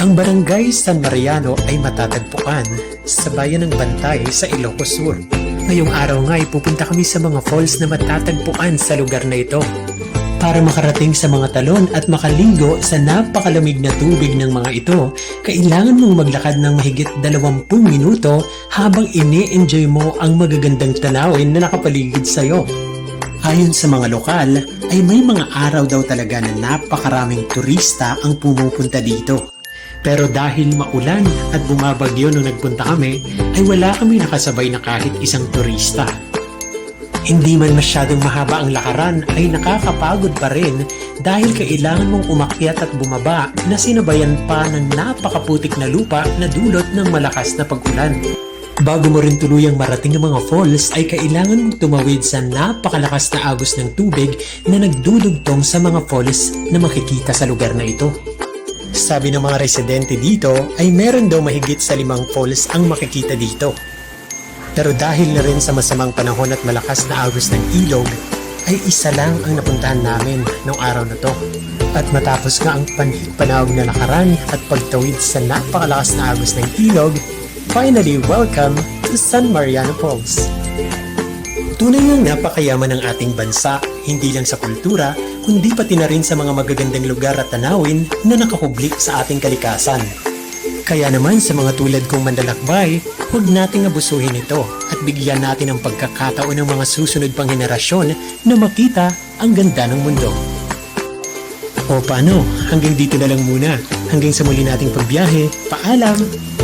Ang Barangay San Mariano ay matatagpuan sa bayan ng Bantay sa Ilocos Sur. Ngayong araw nga ay pupunta kami sa mga falls na matatagpuan sa lugar na ito para makarating sa mga talon at makaligo sa napakalamig na tubig ng mga ito. Kailangan mong maglakad ng mahigit 20 minuto habang ini-enjoy mo ang magagandang tanawin na nakapaligid sa iyo. Ayon sa mga lokal, ay may mga araw daw talaga na napakaraming turista ang pumupunta dito. Pero dahil maulan at bumabagyo nung nagpunta kami, ay wala kami nakasabay na kahit isang turista. Hindi man masyadong mahaba ang lakaran ay nakakapagod pa rin dahil kailangan mong umakyat at bumaba na sinabayan pa ng napakaputik na lupa na dulot ng malakas na pag-ulan. Bago mo rin tuluyang marating ang mga falls ay kailangan mong tumawid sa napakalakas na agos ng tubig na nagdudugtong sa mga falls na makikita sa lugar na ito. Sabi ng mga residente dito ay meron daw mahigit sa 5 falls ang makikita dito. Pero dahil na rin sa masamang panahon at malakas na agos ng ilog, ay isa lang ang napuntahan namin noong araw na to. At matapos nga ang panahog na lakaran at pagtawid sa napakalakas na agos ng ilog, finally welcome to San Mariano Falls. Tunay ngang napakayaman ng ating bansa, hindi lang sa kultura, kundi pati na rin sa mga magagandang lugar at tanawin na nakakublik sa ating kalikasan. Kaya naman sa mga tulad kong manlalakbay, huwag nating abusuhin ito at bigyan natin ng pagkakataon ng mga susunod pang henerasyon na makita ang ganda ng mundo. O paano, hanggang dito na lang muna. Hanggang sa muli nating pagbiyahe, paalam!